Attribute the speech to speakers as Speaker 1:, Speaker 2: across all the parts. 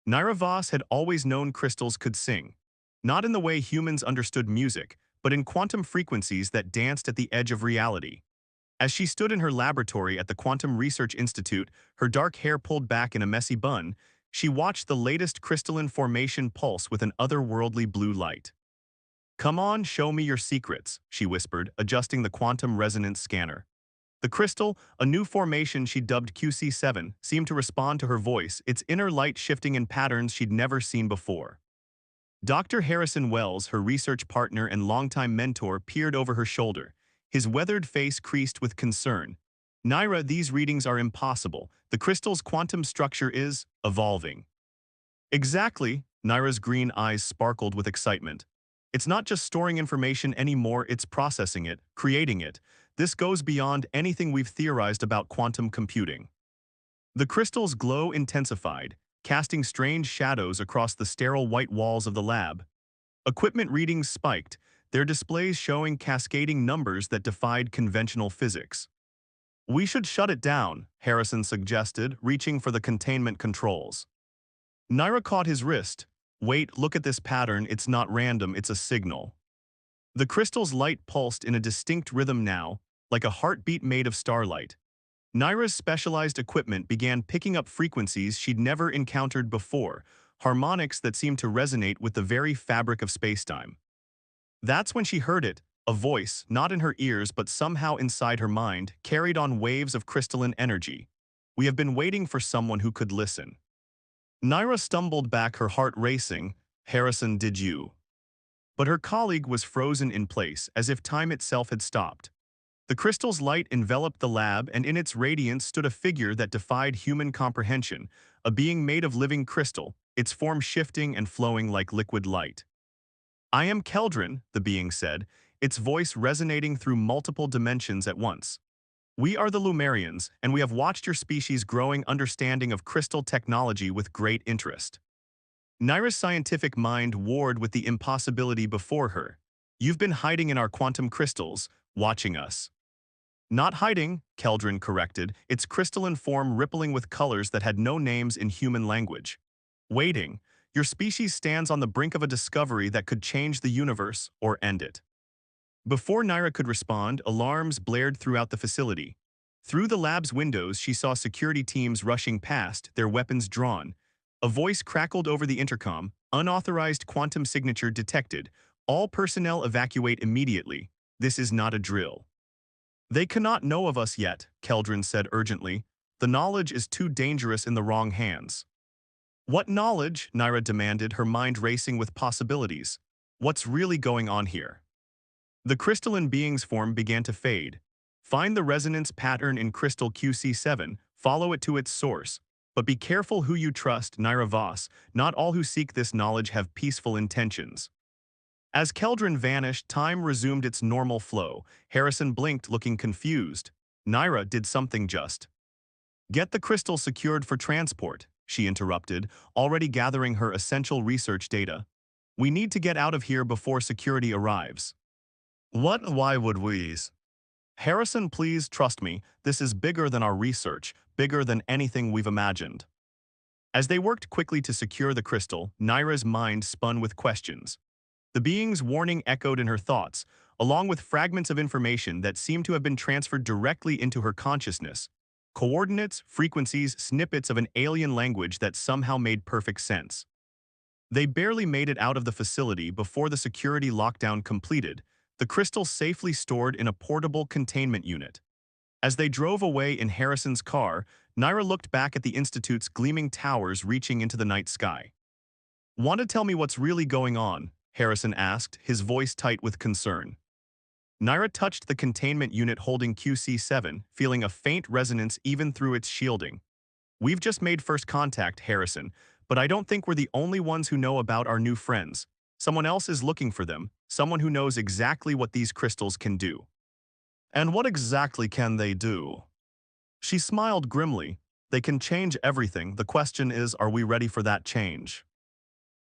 Speaker 1: Naira Voss had always known crystals could sing, not in the way humans understood music, but in quantum frequencies that danced at the edge of reality. As she stood in her laboratory at the Quantum Research Institute, her dark hair pulled back in a messy bun, she watched the latest crystalline formation pulse with an otherworldly blue light. "Come on, show me your secrets," she whispered, adjusting the quantum resonance scanner. The crystal, a new formation she dubbed QC7, seemed to respond to her voice, its inner light shifting in patterns she'd never seen before. Dr. Harrison Wells, her research partner and longtime mentor, peered over her shoulder, his weathered face creased with concern. "Naira, these readings are impossible. The crystal's quantum structure is evolving." "Exactly," Naira's green eyes sparkled with excitement. "It's not just storing information anymore, it's processing it, creating it. This goes beyond anything we've theorized about quantum computing." The crystal's glow intensified, casting strange shadows across the sterile white walls of the lab. Equipment readings spiked, their displays showing cascading numbers that defied conventional physics. "We should shut it down," Harrison suggested, reaching for the containment controls. Naira caught his wrist. "Wait, look at this pattern, it's not random, it's a signal." The crystal's light pulsed in a distinct rhythm now, like a heartbeat made of starlight. Naira's specialized equipment began picking up frequencies she'd never encountered before, harmonics that seemed to resonate with the very fabric of spacetime. That's when she heard it, a voice, not in her ears but somehow inside her mind, carried on waves of crystalline energy. "We have been waiting for someone who could listen." Naira stumbled back, her heart racing. "Harrison, did you?" But her colleague was frozen in place, as if time itself had stopped. The crystal's light enveloped the lab, and in its radiance stood a figure that defied human comprehension, a being made of living crystal, its form shifting and flowing like liquid light. "I am Keldrin," the being said, its voice resonating through multiple dimensions at once. "We are the Lumerians, and we have watched your species' growing understanding of crystal technology with great interest." Naira's scientific mind warred with the impossibility before her. "You've been hiding in our quantum crystals, watching us." "Not hiding," Keldrin corrected, its crystalline form rippling with colors that had no names in human language. "Waiting. Your species stands on the brink of a discovery that could change the universe or end it." Before Naira could respond, alarms blared throughout the facility. Through the lab's windows, she saw security teams rushing past, their weapons drawn. A voice crackled over the intercom, "Unauthorized quantum signature detected. All personnel evacuate immediately. This is not a drill." "They cannot know of us yet," Keldrin said urgently. "The knowledge is too dangerous in the wrong hands." "What knowledge?" Naira demanded, her mind racing with possibilities. "What's really going on here?" The crystalline being's form began to fade. "Find the resonance pattern in crystal QC7, follow it to its source. But be careful who you trust, Naira Voss. Not all who seek this knowledge have peaceful intentions." As Keldrin vanished, time resumed its normal flow. Harrison blinked, looking confused. Naira did something just. "Get the crystal secured for transport," she interrupted, already gathering her essential research data. "We need to get out of here before security arrives." "What? Why would we?" "Harrison, please trust me. This is bigger than our research, bigger than anything we've imagined." As they worked quickly to secure the crystal, Naira's mind spun with questions. The being's warning echoed in her thoughts, along with fragments of information that seemed to have been transferred directly into her consciousness. Coordinates, frequencies, snippets of an alien language that somehow made perfect sense. They barely made it out of the facility before the security lockdown completed, the crystal safely stored in a portable containment unit. As they drove away in Harrison's car, Naira looked back at the Institute's gleaming towers reaching into the night sky. "Want to tell me what's really going on?" Harrison asked, his voice tight with concern. Naira touched the containment unit holding QC7, feeling a faint resonance even through its shielding. "We've just made first contact, Harrison, but I don't think we're the only ones who know about our new friends. Someone else is looking for them, someone who knows exactly what these crystals can do." "And what exactly can they do?" She smiled grimly. "They can change everything. The question is, are we ready for that change?"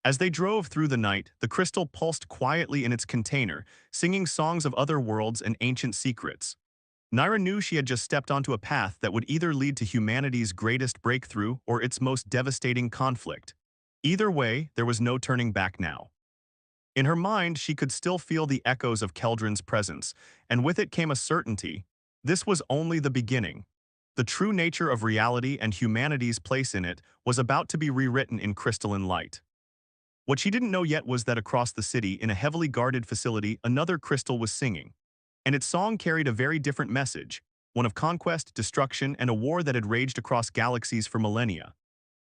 Speaker 1: As they drove through the night, the crystal pulsed quietly in its container, singing songs of other worlds and ancient secrets. Naira knew she had just stepped onto a path that would either lead to humanity's greatest breakthrough or its most devastating conflict. Either way, there was no turning back now. In her mind, she could still feel the echoes of Keldron's presence, and with it came a certainty. This was only the beginning. The true nature of reality and humanity's place in it was about to be rewritten in crystalline light. What she didn't know yet was that across the city, in a heavily guarded facility, another crystal was singing. And its song carried a very different message, one of conquest, destruction, and a war that had raged across galaxies for millennia.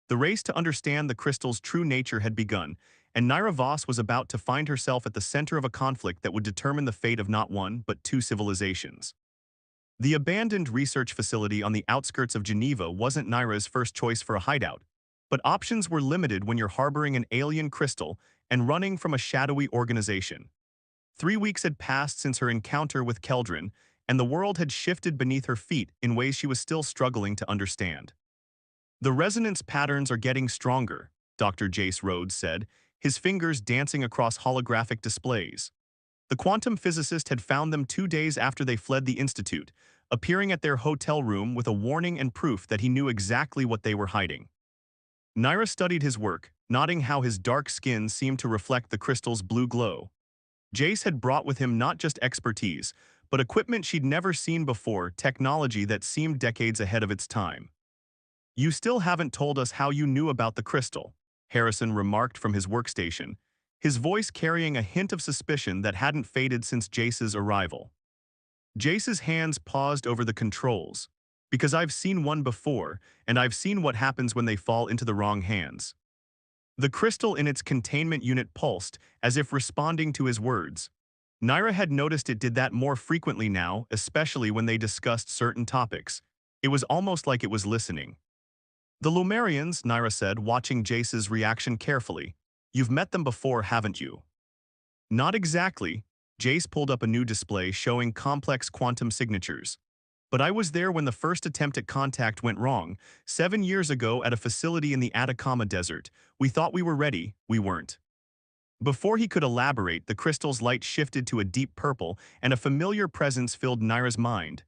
Speaker 1: The race to understand the crystal's true nature had begun, and Naira Voss was about to find herself at the center of a conflict that would determine the fate of not one, but two civilizations. The abandoned research facility on the outskirts of Geneva wasn't Naira's first choice for a hideout, but options were limited when you're harboring an alien crystal and running from a shadowy organization. 3 weeks had passed since her encounter with Keldron, and the world had shifted beneath her feet in ways she was still struggling to understand. The resonance patterns are getting stronger, Dr. Jace Rhodes said, his fingers dancing across holographic displays. The quantum physicist had found them 2 days after they fled the institute, appearing at their hotel room with a warning and proof that he knew exactly what they were hiding. Naira studied his work, noting how his dark skin seemed to reflect the crystal's blue glow. Jace had brought with him not just expertise, but equipment she'd never seen before, technology that seemed decades ahead of its time. "You still haven't told us how you knew about the crystal," Harrison remarked from his workstation, his voice carrying a hint of suspicion that hadn't faded since Jace's arrival. Jace's hands paused over the controls. "Because I've seen one before, and I've seen what happens when they fall into the wrong hands." The crystal in its containment unit pulsed, as if responding to his words. Naira had noticed it did that more frequently now, especially when they discussed certain topics. It was almost like it was listening. "The Lumerians," Naira said, watching Jace's reaction carefully. "You've met them before, haven't you?" "Not exactly." Jace pulled up a new display showing complex quantum signatures. "But I was there when the first attempt at contact went wrong, 7 years ago at a facility in the Atacama Desert. We thought we were ready, we weren't." Before he could elaborate, the crystal's light shifted to a deep purple, and a familiar presence filled Naira's mind.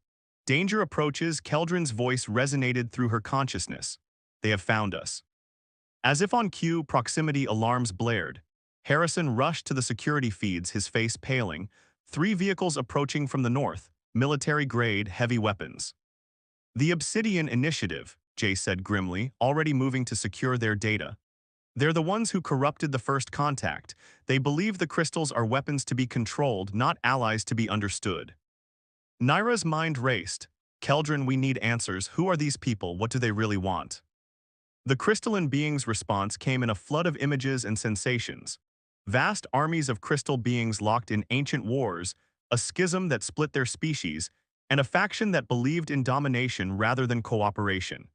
Speaker 1: "Danger approaches," Keldron's voice resonated through her consciousness. "They have found us." As if on cue, proximity alarms blared. Harrison rushed to the security feeds, his face paling. 3 vehicles approaching from the north, military-grade heavy weapons. "The Obsidian Initiative," Jace said grimly, already moving to secure their data. "They're the ones who corrupted the first contact. They believe the crystals are weapons to be controlled, not allies to be understood." Naira's mind raced. "Keldron, we need answers. Who are these people? What do they really want?" The crystalline being's response came in a flood of images and sensations. Vast armies of crystal beings locked in ancient wars, a schism that split their species, and a faction that believed in domination rather than cooperation.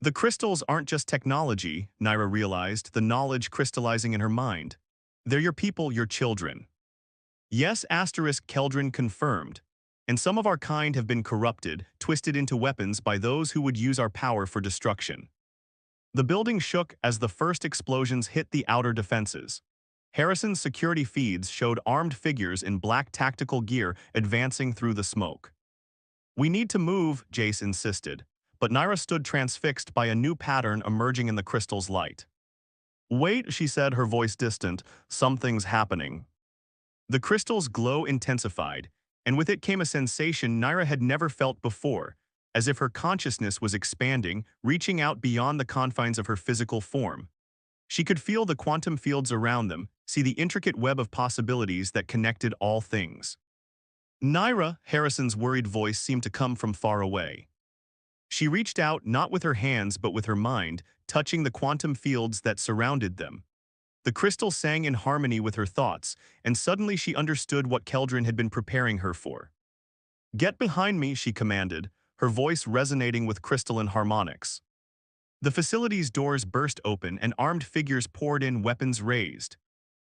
Speaker 1: The crystals aren't just technology, Naira realized, the knowledge crystallizing in her mind. "They're your people, your children." "Yes," Keldron confirmed. "And some of our kind have been corrupted, twisted into weapons by those who would use our power for destruction." The building shook as the first explosions hit the outer defenses. Harrison's security feeds showed armed figures in black tactical gear advancing through the smoke. "We need to move," Jace insisted, but Naira stood transfixed by a new pattern emerging in the crystal's light. "Wait," she said, her voice distant, "something's happening." The crystal's glow intensified, and with it came a sensation Naira had never felt before, as if her consciousness was expanding, reaching out beyond the confines of her physical form. She could feel the quantum fields around them, see the intricate web of possibilities that connected all things. "Naira," Harrison's worried voice seemed to come from far away. She reached out, not with her hands but with her mind, touching the quantum fields that surrounded them. The crystal sang in harmony with her thoughts, and suddenly she understood what Keldron had been preparing her for. "Get behind me," she commanded, her voice resonating with crystalline harmonics. The facility's doors burst open and armed figures poured in, weapons raised.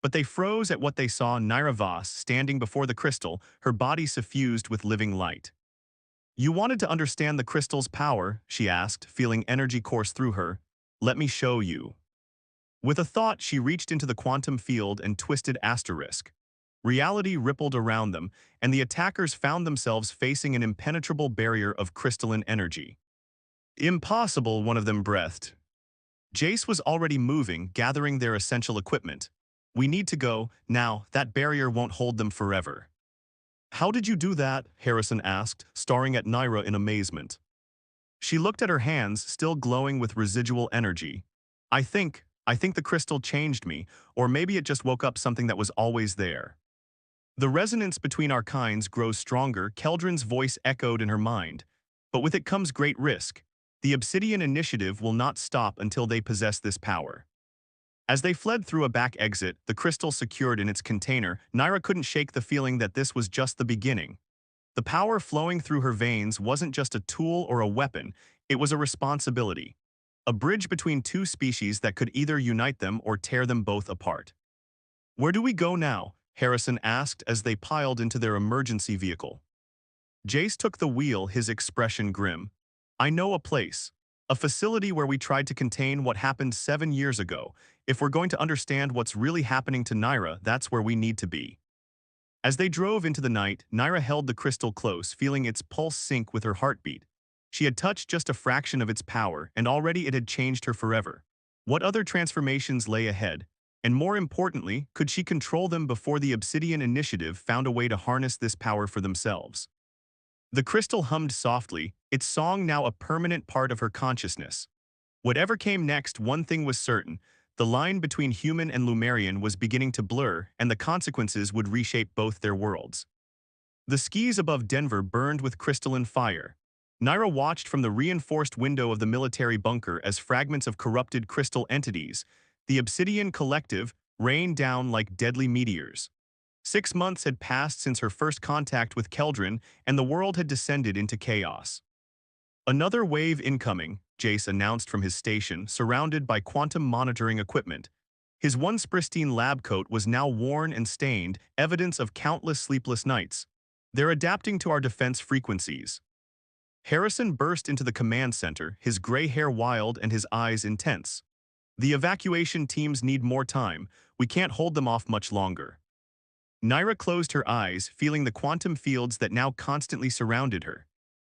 Speaker 1: But they froze at what they saw: Naira Voss standing before the crystal, her body suffused with living light. "You wanted to understand the crystal's power?" she asked, feeling energy course through her. "Let me show you." With a thought, she reached into the quantum field and twisted asterisk. Reality rippled around them, and the attackers found themselves facing an impenetrable barrier of crystalline energy. "Impossible," one of them breathed. Jace was already moving, gathering their essential equipment. We need to go, now, that barrier won't hold them forever. How did you do that? Harrison asked, staring at Naira in amazement. She looked at her hands, still glowing with residual energy. I think the crystal changed me, or maybe it just woke up something that was always there. The resonance between our kinds grows stronger, Keldrin's voice echoed in her mind. But with it comes great risk. The Obsidian Initiative will not stop until they possess this power. As they fled through a back exit, the crystal secured in its container, Naira couldn't shake the feeling that this was just the beginning. The power flowing through her veins wasn't just a tool or a weapon, it was a responsibility. A bridge between two species that could either unite them or tear them both apart. Where do we go now? Harrison asked as they piled into their emergency vehicle. Jace took the wheel, his expression grim. I know a place. A facility where we tried to contain what happened 7 years ago. If we're going to understand what's really happening to Naira, that's where we need to be. As they drove into the night, Naira held the crystal close, feeling its pulse sync with her heartbeat. She had touched just a fraction of its power, and already it had changed her forever. What other transformations lay ahead? And more importantly, could she control them before the Obsidian Initiative found a way to harness this power for themselves? The crystal hummed softly, its song now a permanent part of her consciousness. Whatever came next, one thing was certain. The line between human and Lumerian was beginning to blur, and the consequences would reshape both their worlds. The skies above Denver burned with crystalline fire. Naira watched from the reinforced window of the military bunker as fragments of corrupted crystal entities, the Obsidian Collective, rained down like deadly meteors. 6 months had passed since her first contact with Keldrin, and the world had descended into chaos. Another wave incoming, Jace announced from his station, surrounded by quantum monitoring equipment. His once pristine lab coat was now worn and stained, evidence of countless sleepless nights. They're adapting to our defense frequencies. Harrison burst into the command center, his gray hair wild and his eyes intense. The evacuation teams need more time. We can't hold them off much longer. Naira closed her eyes, feeling the quantum fields that now constantly surrounded her.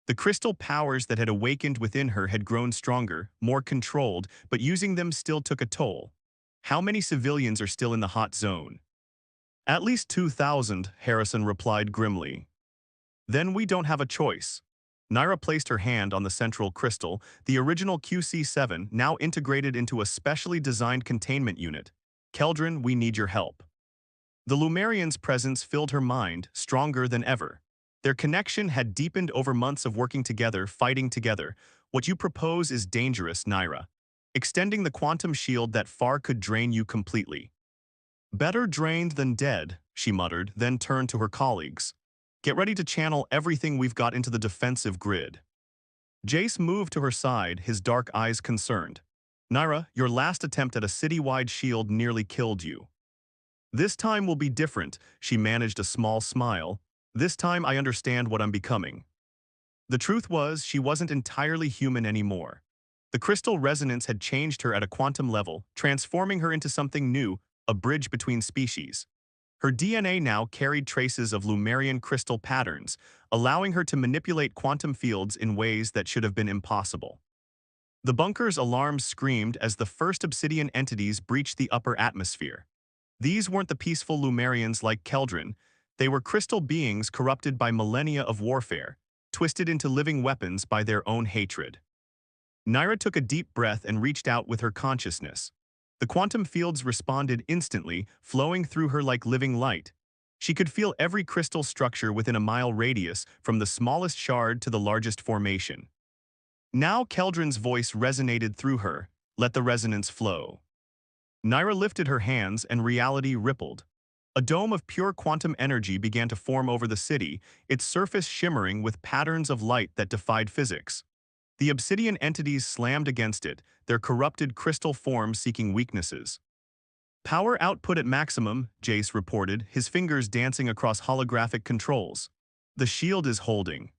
Speaker 1: The crystal powers that had awakened within her had grown stronger, more controlled, but using them still took a toll. How many civilians are still in the hot zone? At least 2,000, Harrison replied grimly. Then we don't have a choice. Naira placed her hand on the central crystal, the original QC-7, now integrated into a specially designed containment unit. Keldrin, we need your help. The Lumerians' presence filled her mind, stronger than ever. Their connection had deepened over months of working together, fighting together. What you propose is dangerous, Naira. Extending the quantum shield that far could drain you completely. Better drained than dead, she muttered, then turned to her colleagues. Get ready to channel everything we've got into the defensive grid. Jace moved to her side, his dark eyes concerned. Naira, your last attempt at a city-wide shield nearly killed you. This time will be different, she managed a small smile. This time I understand what I'm becoming. The truth was, she wasn't entirely human anymore. The crystal resonance had changed her at a quantum level, transforming her into something new, a bridge between species. Her DNA now carried traces of Lumerian crystal patterns, allowing her to manipulate quantum fields in ways that should have been impossible. The bunker's alarms screamed as the first obsidian entities breached the upper atmosphere. These weren't the peaceful Lumerians like Keldrin. They were crystal beings corrupted by millennia of warfare, twisted into living weapons by their own hatred. Naira took a deep breath and reached out with her consciousness. The quantum fields responded instantly, flowing through her like living light. She could feel every crystal structure within a mile radius, from the smallest shard to the largest formation. Now Keldrin's voice resonated through her. Let the resonance flow. Naira lifted her hands and reality rippled. A dome of pure quantum energy began to form over the city, its surface shimmering with patterns of light that defied physics. The obsidian entities slammed against it, their corrupted crystal forms seeking weaknesses. Power output at maximum, Jace reported, his fingers dancing across holographic controls. The shield is holding.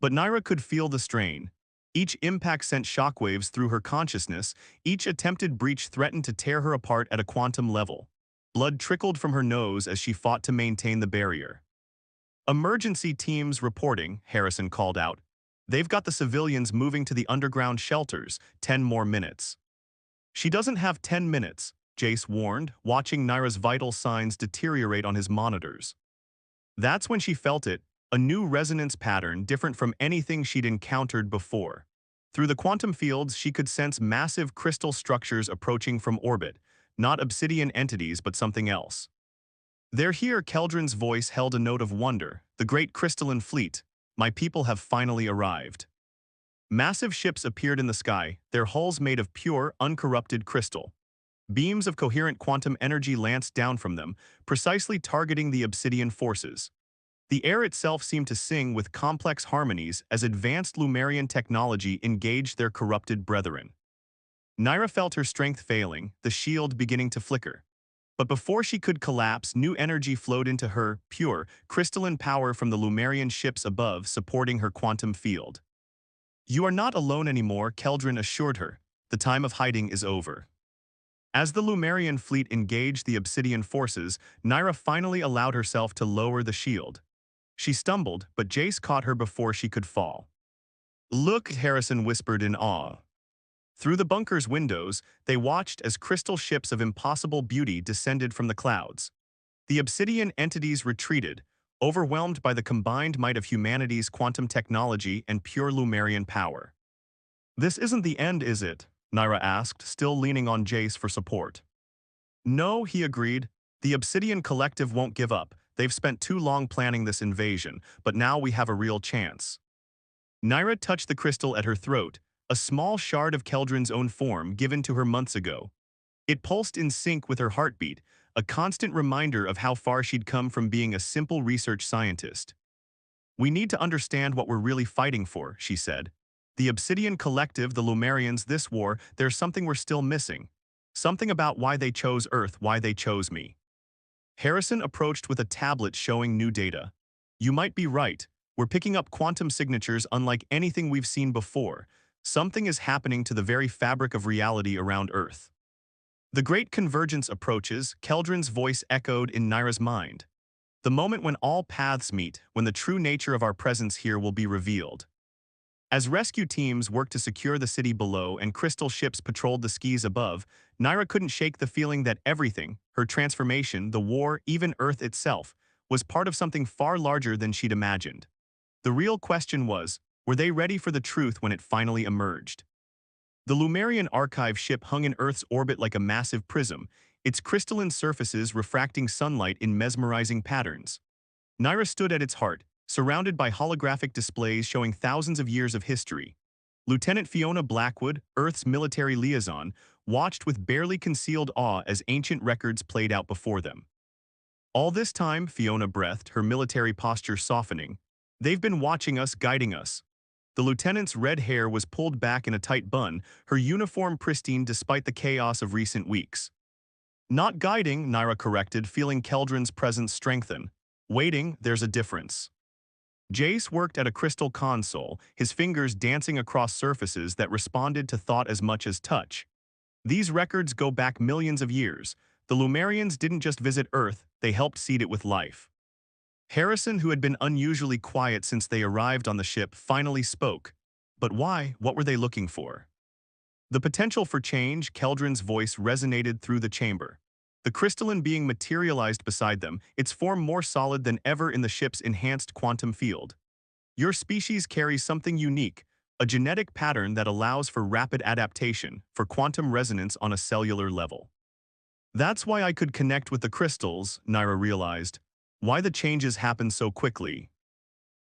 Speaker 1: But Naira could feel the strain. Each impact sent shockwaves through her consciousness, each attempted breach threatened to tear her apart at a quantum level. Blood trickled from her nose as she fought to maintain the barrier. Emergency teams reporting, Harrison called out. They've got the civilians moving to the underground shelters, 10 more minutes. She doesn't have 10 minutes, Jace warned, watching Naira's vital signs deteriorate on his monitors. That's when she felt it, a new resonance pattern different from anything she'd encountered before. Through the quantum fields, she could sense massive crystal structures approaching from orbit, not obsidian entities but something else. They're here, Keldrin's voice held a note of wonder. The great crystalline fleet. My people have finally arrived. Massive ships appeared in the sky, their hulls made of pure, uncorrupted crystal. Beams of coherent quantum energy lanced down from them, precisely targeting the obsidian forces. The air itself seemed to sing with complex harmonies as advanced Lumerian technology engaged their corrupted brethren. Naira felt her strength failing, the shield beginning to flicker. But before she could collapse, new energy flowed into her, pure, crystalline power from the Lumerian ships above, supporting her quantum field. You are not alone anymore, Keldrin assured her. The time of hiding is over. As the Lumerian fleet engaged the obsidian forces, Naira finally allowed herself to lower the shield. She stumbled, but Jace caught her before she could fall. Look, Harrison whispered in awe. Through the bunker's windows, they watched as crystal ships of impossible beauty descended from the clouds. The obsidian entities retreated, overwhelmed by the combined might of humanity's quantum technology and pure Lumerian power. This isn't the end, is it? Naira asked, still leaning on Jace for support. No, he agreed. The Obsidian Collective won't give up. They've spent too long planning this invasion, but now we have a real chance. Naira touched the crystal at her throat, a small shard of Keldrin's own form given to her months ago. It pulsed in sync with her heartbeat, a constant reminder of how far she'd come from being a simple research scientist. We need to understand what we're really fighting for, she said. The Obsidian Collective, the Lumerians, this war, there's something we're still missing. Something about why they chose Earth, why they chose me. Harrison approached with a tablet showing new data. You might be right. We're picking up quantum signatures unlike anything we've seen before. Something is happening to the very fabric of reality around Earth. The great convergence approaches, Keldrin's voice echoed in Naira's mind. The moment when all paths meet, when the true nature of our presence here will be revealed. As rescue teams worked to secure the city below and crystal ships patrolled the skies above, Naira couldn't shake the feeling that everything, her transformation, the war, even Earth itself, was part of something far larger than she'd imagined. The real question was, were they ready for the truth when it finally emerged? The Lumerian archive ship hung in Earth's orbit like a massive prism, its crystalline surfaces refracting sunlight in mesmerizing patterns. Naira stood at its heart, surrounded by holographic displays showing thousands of years of history. Lieutenant Fiona Blackwood, Earth's military liaison, watched with barely concealed awe as ancient records played out before them. All this time, Fiona breathed, her military posture softening. They've been watching us, guiding us. The lieutenant's red hair was pulled back in a tight bun, her uniform pristine despite the chaos of recent weeks. Not guiding, Naira corrected, feeling Keldrin's presence strengthen. Waiting, there's a difference. Jace worked at a crystal console, his fingers dancing across surfaces that responded to thought as much as touch. These records go back millions of years. The Lumerians didn't just visit Earth, they helped seed it with life. Harrison, who had been unusually quiet since they arrived on the ship, finally spoke. But why? What were they looking for? The potential for change, Keldrin's voice resonated through the chamber. The crystalline being materialized beside them, its form more solid than ever in the ship's enhanced quantum field. Your species carries something unique, a genetic pattern that allows for rapid adaptation, for quantum resonance on a cellular level. That's why I could connect with the crystals, Naira realized. Why the changes happen so quickly.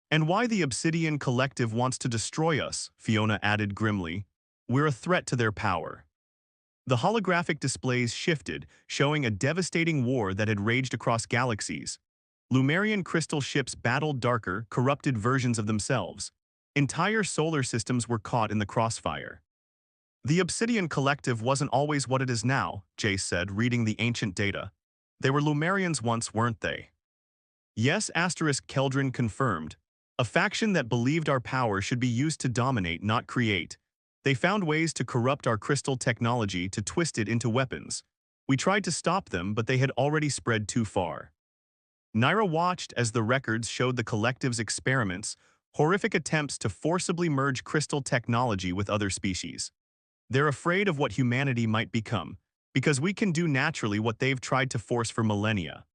Speaker 1: And why the Obsidian Collective wants to destroy us, Fiona added grimly. We're a threat to their power. The holographic displays shifted, showing a devastating war that had raged across galaxies. Lumerian crystal ships battled darker, corrupted versions of themselves. Entire solar systems were caught in the crossfire. The Obsidian Collective wasn't always what it is now, Jace said, reading the ancient data. They were Lumerians once, weren't they? Yes, Keldrin confirmed. A faction that believed our power should be used to dominate, not create. They found ways to corrupt our crystal technology, to twist it into weapons. We tried to stop them, but they had already spread too far. Naira watched as the records showed the collective's experiments, horrific attempts to forcibly merge crystal technology with other species. They're afraid of what humanity might become, because we can do naturally what they've tried to force for millennia.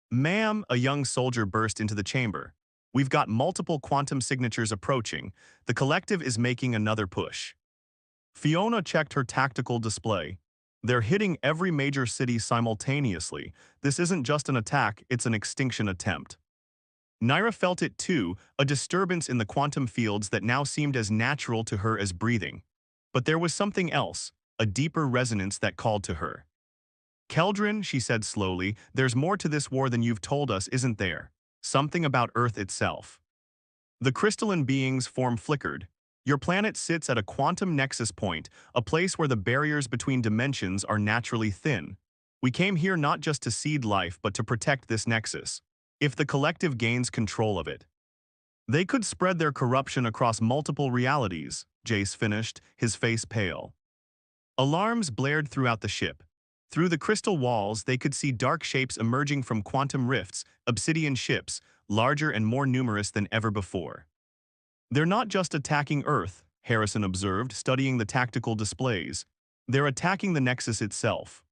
Speaker 1: Ma'am, a young soldier burst into the chamber. We've got multiple quantum signatures approaching. The collective is making another push. Fiona checked her tactical display. They're hitting every major city simultaneously. This isn't just an attack, it's an extinction attempt. Naira felt it too, a disturbance in the quantum fields that now seemed as natural to her as breathing. But there was something else, a deeper resonance that called to her. Keldrin, she said slowly, there's more to this war than you've told us, isn't there? Something about Earth itself. The crystalline being's form flickered. Your planet sits at a quantum nexus point, a place where the barriers between dimensions are naturally thin. We came here not just to seed life but to protect this nexus. If the collective gains control of it, they could spread their corruption across multiple realities, Jace finished, his face pale. Alarms blared throughout the ship. Through the crystal walls, they could see dark shapes emerging from quantum rifts, obsidian ships, larger and more numerous than ever before. They're not just attacking Earth, Harrison observed, studying the tactical displays. They're attacking the Nexus itself.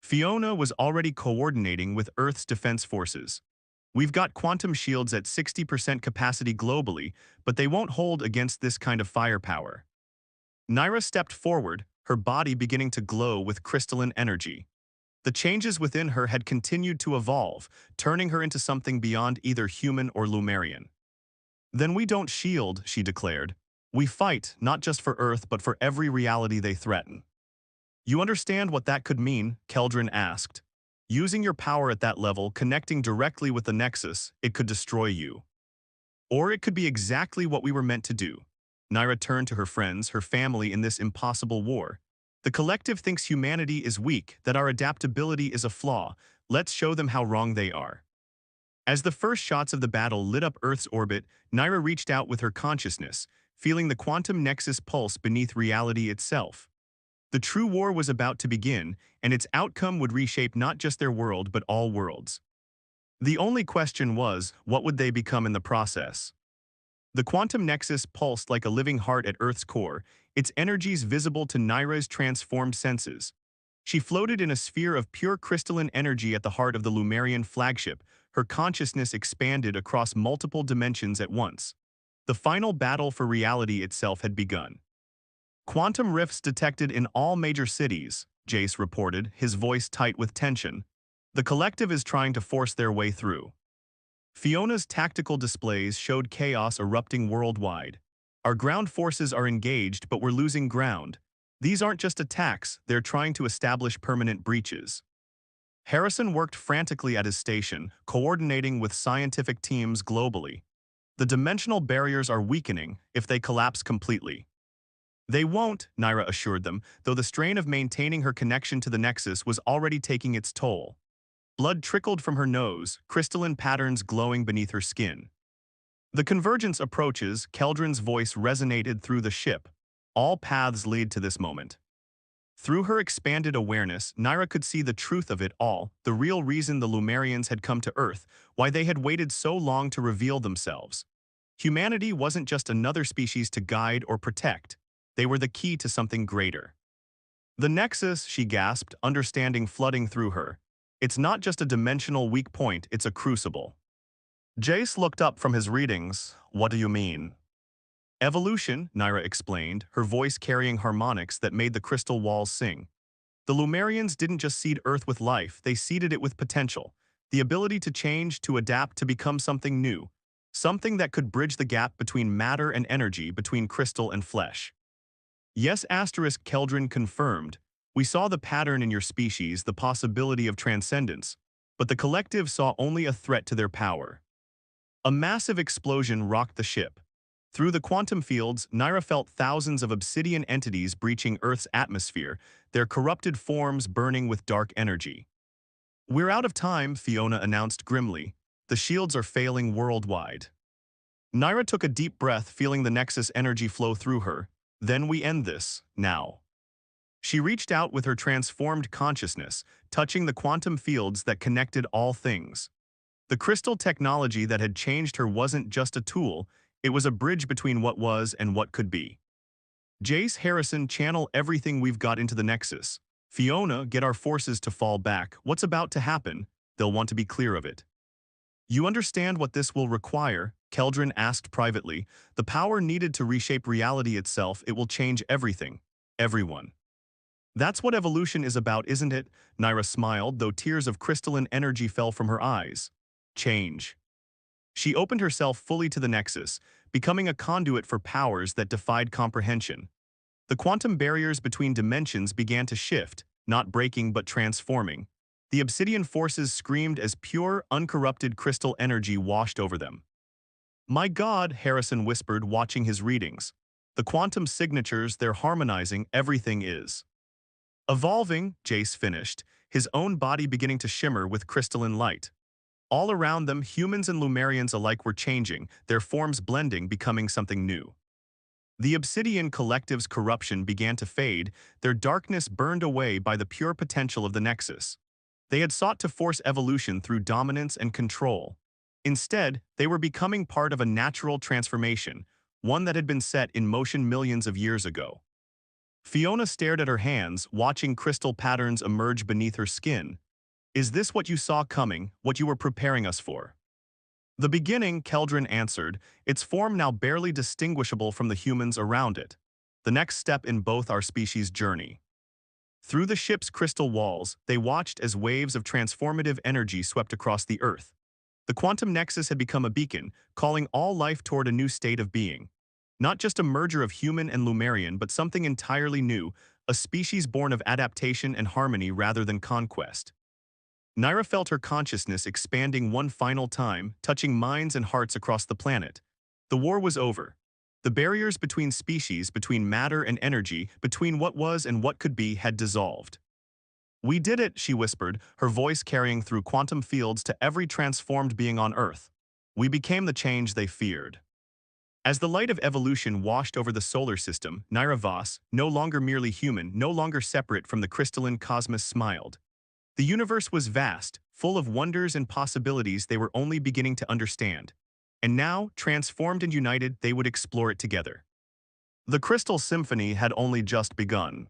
Speaker 1: Fiona was already coordinating with Earth's defense forces. We've got quantum shields at 60% capacity globally, but they won't hold against this kind of firepower. Naira stepped forward, her body beginning to glow with crystalline energy. The changes within her had continued to evolve, turning her into something beyond either human or Lumerian. Then we don't shield, she declared. We fight, not just for Earth but for every reality they threaten. You understand what that could mean? Keldrin asked. Using your power at that level, connecting directly with the Nexus, it could destroy you. Or it could be exactly what we were meant to do. Naira turned to her friends, her family in this impossible war. The collective thinks humanity is weak, that our adaptability is a flaw. Let's show them how wrong they are. As the first shots of the battle lit up Earth's orbit, Naira reached out with her consciousness, feeling the quantum nexus pulse beneath reality itself. The true war was about to begin, and its outcome would reshape not just their world but all worlds. The only question was, what would they become in the process? The quantum nexus pulsed like a living heart at Earth's core, its energies visible to Naira's transformed senses. She floated in a sphere of pure crystalline energy at the heart of the Lumerian flagship, her consciousness expanded across multiple dimensions at once. The final battle for reality itself had begun. Quantum rifts detected in all major cities, Jace reported, his voice tight with tension. The collective is trying to force their way through. Fiona's tactical displays showed chaos erupting worldwide. Our ground forces are engaged, but we're losing ground. These aren't just attacks, they're trying to establish permanent breaches. Harrison worked frantically at his station, coordinating with scientific teams globally. The dimensional barriers are weakening if they collapse completely. They won't, Naira assured them, though the strain of maintaining her connection to the Nexus was already taking its toll. Blood trickled from her nose, crystalline patterns glowing beneath her skin. The convergence approaches, Keldrin's voice resonated through the ship. All paths lead to this moment. Through her expanded awareness, Naira could see the truth of it all, the real reason the Lumerians had come to Earth, why they had waited so long to reveal themselves. Humanity wasn't just another species to guide or protect. They were the key to something greater. The Nexus, she gasped, understanding flooding through her. It's not just a dimensional weak point, it's a crucible. Jace looked up from his readings. What do you mean? Evolution, Naira explained, her voice carrying harmonics that made the crystal walls sing. The Lumerians didn't just seed Earth with life, they seeded it with potential. The ability to change, to adapt, to become something new. Something that could bridge the gap between matter and energy, between crystal and flesh. Yes, Keldrin confirmed. We saw the pattern in your species, the possibility of transcendence, but the collective saw only a threat to their power. A massive explosion rocked the ship. Through the quantum fields, Naira felt thousands of obsidian entities breaching Earth's atmosphere, their corrupted forms burning with dark energy. We're out of time, Fiona announced grimly. The shields are failing worldwide. Naira took a deep breath, feeling the Nexus energy flow through her. Then we end this, now. She reached out with her transformed consciousness, touching the quantum fields that connected all things. The crystal technology that had changed her wasn't just a tool, it was a bridge between what was and what could be. Jace, Harrison, channel everything we've got into the Nexus. Fiona, get our forces to fall back. What's about to happen? They'll want to be clear of it. You understand what this will require? Keldrin asked privately. The power needed to reshape reality itself, it will change everything. Everyone. That's what evolution is about, isn't it? Naira smiled, though tears of crystalline energy fell from her eyes. Change. She opened herself fully to the Nexus, becoming a conduit for powers that defied comprehension. The quantum barriers between dimensions began to shift, not breaking but transforming. The obsidian forces screamed as pure, uncorrupted crystal energy washed over them. My God, Harrison whispered, watching his readings. The quantum signatures, they're harmonizing, everything is. Evolving, Jace finished, his own body beginning to shimmer with crystalline light. All around them, humans and Lumerians alike were changing, their forms blending, becoming something new. The Obsidian Collective's corruption began to fade, their darkness burned away by the pure potential of the Nexus. They had sought to force evolution through dominance and control. Instead, they were becoming part of a natural transformation, one that had been set in motion millions of years ago. Fiona stared at her hands, watching crystal patterns emerge beneath her skin. Is this what you saw coming, what you were preparing us for? The beginning, Keldrin answered, its form now barely distinguishable from the humans around it. The next step in both our species' journey. Through the ship's crystal walls, they watched as waves of transformative energy swept across the Earth. The quantum nexus had become a beacon, calling all life toward a new state of being. Not just a merger of human and Lumerian, but something entirely new, a species born of adaptation and harmony rather than conquest. Naira felt her consciousness expanding one final time, touching minds and hearts across the planet. The war was over. The barriers between species, between matter and energy, between what was and what could be, had dissolved. We did it, she whispered, her voice carrying through quantum fields to every transformed being on Earth. We became the change they feared. As the light of evolution washed over the solar system, Naira Voss, no longer merely human, no longer separate from the crystalline cosmos, smiled. The universe was vast, full of wonders and possibilities they were only beginning to understand. And now, transformed and united, they would explore it together. The Crystal Symphony had only just begun.